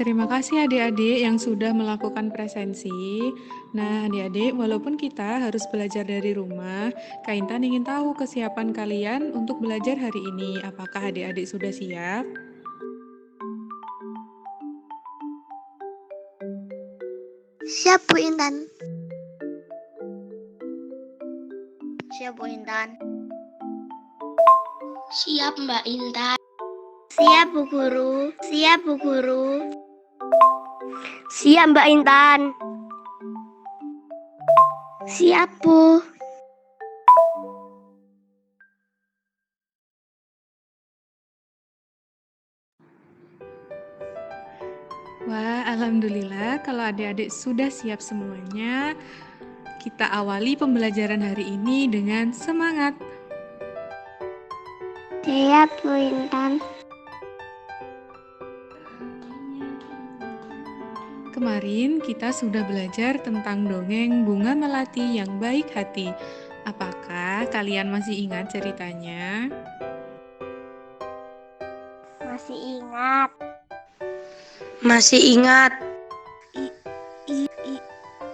Terima kasih adik-adik yang sudah melakukan presensi. Nah, adik-adik, walaupun kita harus belajar dari rumah, Kak Intan ingin tahu kesiapan kalian untuk belajar hari ini. Apakah adik-adik sudah siap? Siap Bu Intan. Siap Bu Intan. Siap Mbak Intan. Siap Bu Guru. Siap Bu Guru. Siap Mbak Intan. Siap Bu. Wah, alhamdulillah kalau adik-adik sudah siap semuanya. Kita awali pembelajaran hari ini dengan semangat. Siap Bu Intan. Kemarin kita sudah belajar tentang dongeng Bunga Melati yang Baik Hati. Apakah kalian masih ingat ceritanya? Masih ingat. Masih ingat.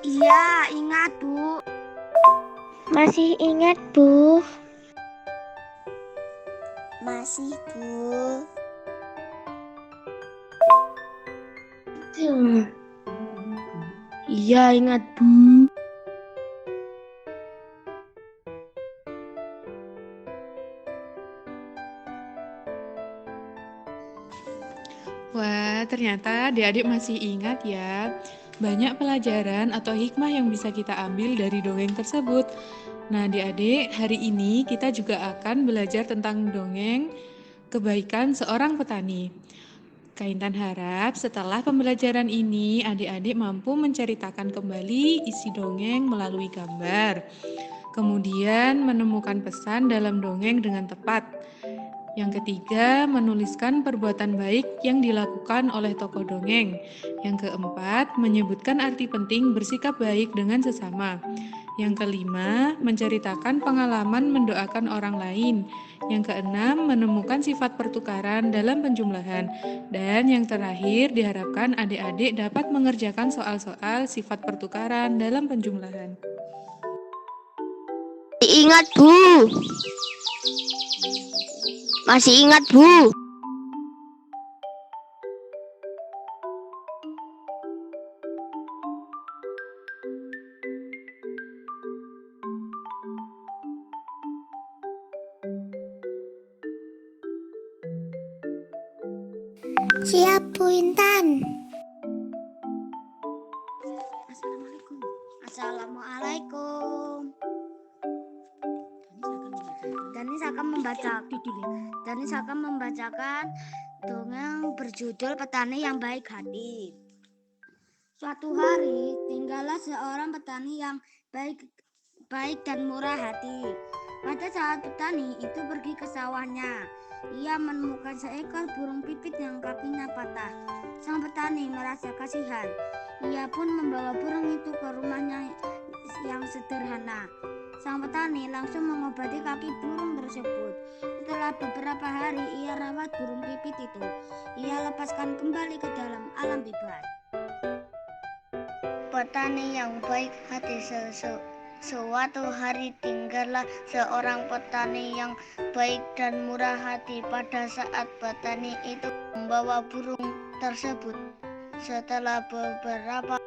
Iya, ingat Bu. Masih ingat Bu. Masih Bu. Iya ingat Bu. Wah, ternyata adik-adik masih ingat ya. Banyak pelajaran atau hikmah yang bisa kita ambil dari dongeng tersebut. Nah, adik-adik, hari ini kita juga akan belajar tentang dongeng kebaikan seorang petani. Kak Intan harap setelah pembelajaran ini, adik-adik mampu menceritakan kembali isi dongeng melalui gambar. Kemudian menemukan pesan dalam dongeng dengan tepat. Yang ketiga, menuliskan perbuatan baik yang dilakukan oleh tokoh dongeng. Yang keempat, menyebutkan arti penting bersikap baik dengan sesama. Yang kelima, menceritakan pengalaman mendoakan orang lain. Yang keenam, menemukan sifat pertukaran dalam penjumlahan. Dan yang terakhir, diharapkan adik-adik dapat mengerjakan soal-soal sifat pertukaran dalam penjumlahan. Ingat Bu. Masih ingat Bu. Siap Bu Intan. Assalamualaikum. Danis akan membacakan dongeng berjudul Petani yang Baik Hati. Suatu hari tinggallah seorang petani yang baik dan murah hati. Pada saat petani itu pergi ke sawahnya, ia menemukan seekor burung pipit yang kakinya patah. Sang petani merasa kasihan. Ia pun membawa burung itu ke rumahnya yang sederhana. Sang petani langsung mengobati kaki burung tersebut. Setelah beberapa hari ia rawat burung pipit itu. Ia lepaskan kembali ke dalam alam bebas. Petani yang baik hati. Suatu hari tinggallah seorang petani yang baik dan murah hati. Pada saat petani itu membawa burung tersebut, setelah beberapa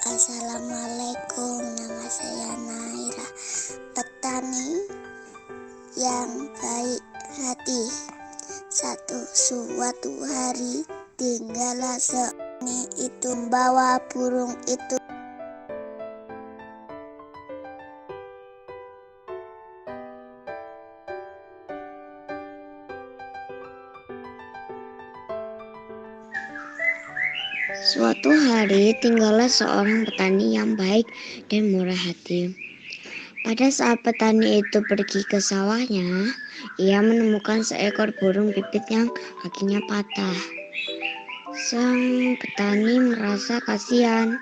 Assalamualaikum, nama saya Naira, petani yang baik hati. Suatu hari tinggallah petani itu membawa burung itu. Suatu hari tinggallah seorang petani yang baik dan murah hati. Pada saat petani itu pergi ke sawahnya, ia menemukan seekor burung pipit yang kakinya patah. Sang petani merasa kasihan.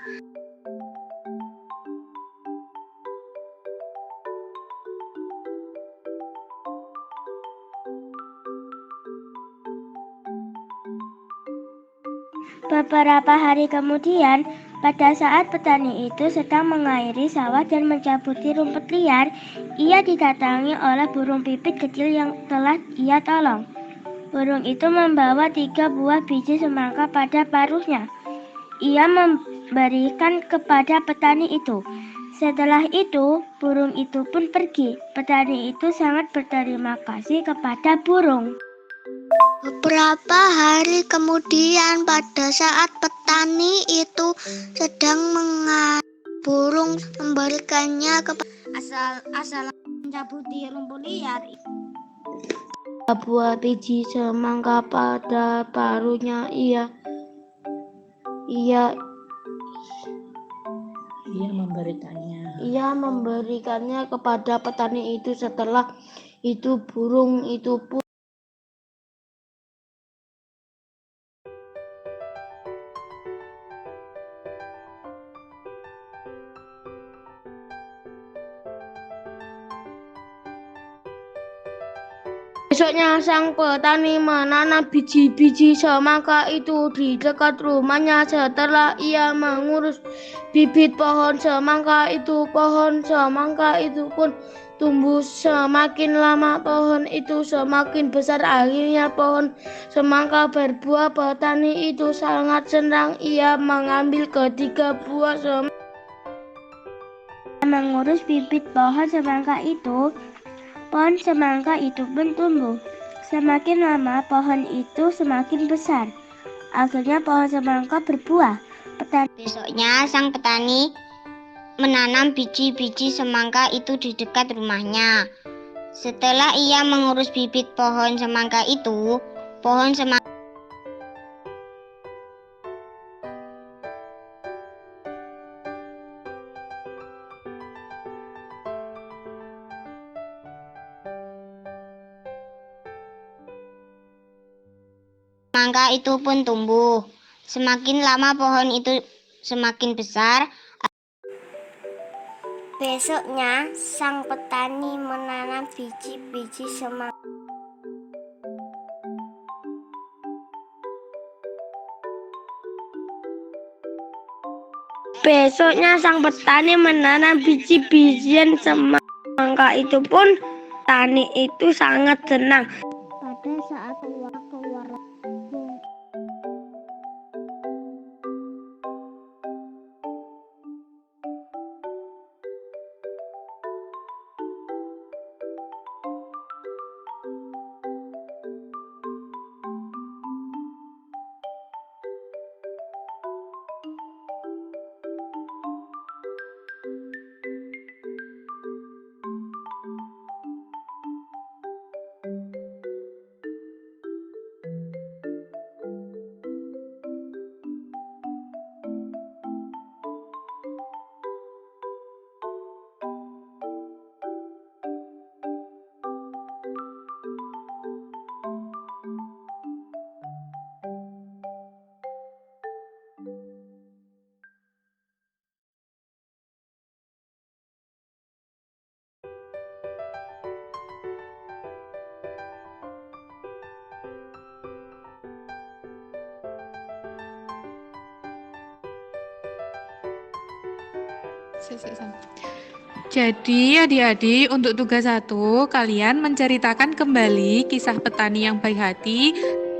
Beberapa hari kemudian, pada saat petani itu sedang mengairi sawah dan mencabuti rumput liar, ia didatangi oleh burung pipit kecil yang telah ia tolong. Burung itu membawa 3 buah biji semangka pada paruhnya. Ia memberikan kepada petani itu. Setelah itu, burung itu pun pergi. Petani itu sangat berterima kasih kepada burung. Beberapa hari kemudian, pada saat petani itu sedang mengalir, burung memberikannya kepada Asal mencabuti rumput liar. Buah biji semangka pada paruhnya. Ia memberikannya kepada petani itu. Setelah itu burung itu pun besoknya sang petani menanam biji-biji semangka itu di dekat rumahnya. Setelah ia mengurus bibit pohon semangka itu pun tumbuh. Semakin lama pohon itu semakin besar. Akhirnya pohon semangka berbuah. Petani itu sangat senang. Ia mengambil ketiga buah semangka. Mengurus bibit pohon semangka itu, pohon semangka itu pun tumbuh. Semakin lama pohon itu semakin besar. Akhirnya pohon semangka berbuah. Besoknya sang petani menanam biji-biji semangka itu di dekat rumahnya. Setelah ia mengurus bibit pohon semangka itu, pohon semangka itu pun tumbuh. Semakin lama pohon itu semakin besar. Besoknya sang petani menanam biji-biji semangka. Besoknya sang petani menanam biji-bijian semangka itu pun petani itu sangat senang. Pada saat keluar Jadi adik-adik, untuk tugas 1, kalian menceritakan kembali kisah petani yang baik hati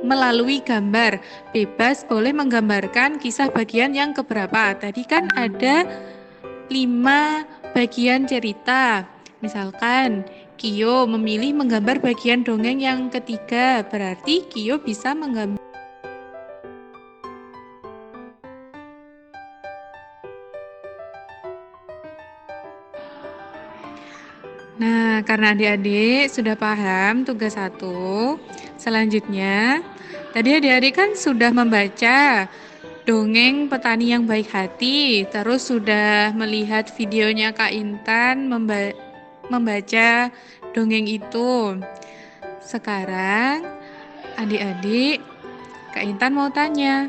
melalui gambar. Bebas boleh menggambarkan kisah bagian yang keberapa. Tadi kan ada 5 bagian cerita. Misalkan Kio memilih menggambar bagian dongeng yang ketiga, berarti Kio bisa menggambar. Nah, karena adik-adik sudah paham tugas 1, selanjutnya tadi adik-adik kan sudah membaca dongeng petani yang baik hati, terus sudah melihat videonya Kak Intan membaca dongeng itu. Sekarang adik-adik, Kak Intan mau tanya,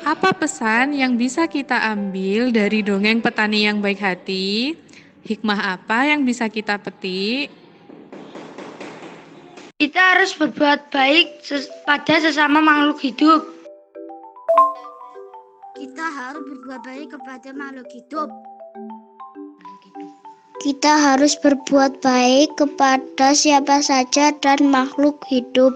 apa pesan yang bisa kita ambil dari dongeng petani yang baik hati? Hikmah apa yang bisa kita petik? kita harus berbuat baik pada sesama makhluk hidup. juga baik kepada makhluk hidup. Kita harus berbuat baik kepada siapa saja dan makhluk hidup.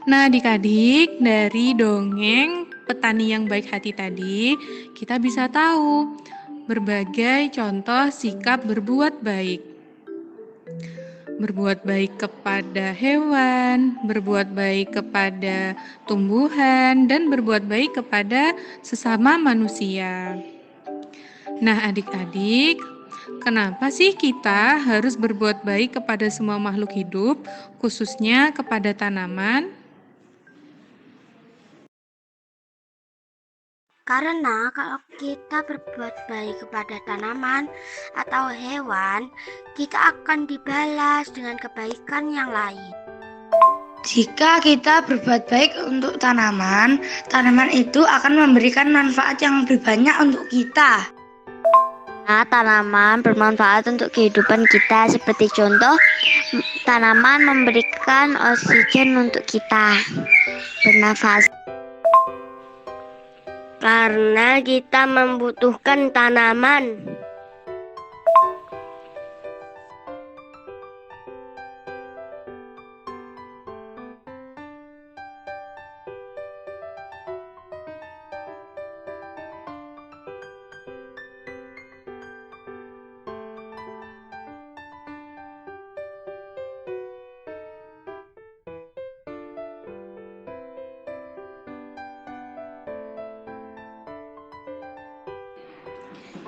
Nah, adik-adik, dari dongeng petani yang baik hati tadi, kita bisa tahu berbagai contoh sikap berbuat baik. Berbuat baik kepada hewan, berbuat baik kepada tumbuhan, dan berbuat baik kepada sesama manusia. Nah, adik-adik, kenapa sih kita harus berbuat baik kepada semua makhluk hidup, khususnya kepada tanaman? Karena kalau kita berbuat baik kepada tanaman atau hewan, kita akan dibalas dengan kebaikan yang lain. Jika kita berbuat baik untuk tanaman, tanaman itu akan memberikan manfaat yang lebih banyak untuk kita. Nah, tanaman bermanfaat untuk kehidupan kita. Seperti contoh, tanaman memberikan oksigen untuk kita bernafas. Karena kita membutuhkan tanaman.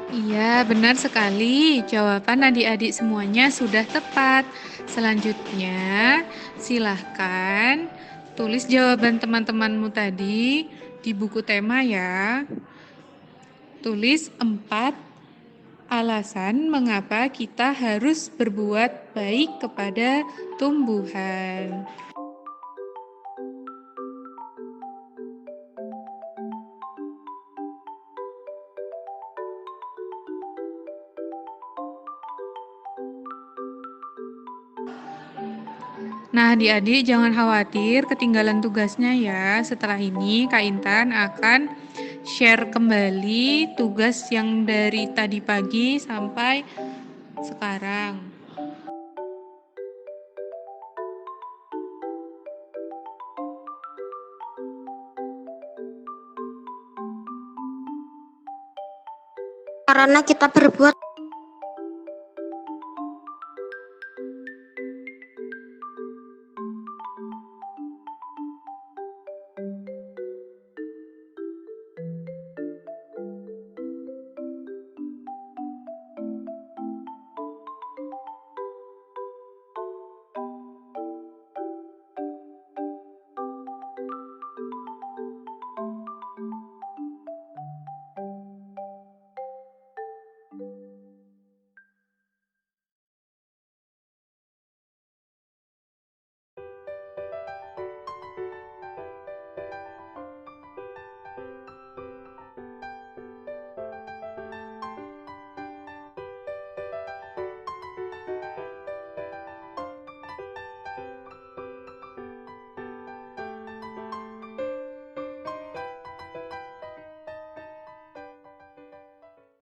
Iya, benar sekali. Jawaban adik-adik semuanya sudah tepat. Selanjutnya, silahkan tulis jawaban teman-temanmu tadi di buku tema ya. Tulis 4 alasan mengapa kita harus berbuat baik kepada tumbuhan. Nah, adik-adik jangan khawatir ketinggalan tugasnya ya. Setelah ini Kak Intan akan share kembali tugas yang dari tadi pagi sampai sekarang. Karena kita berbuat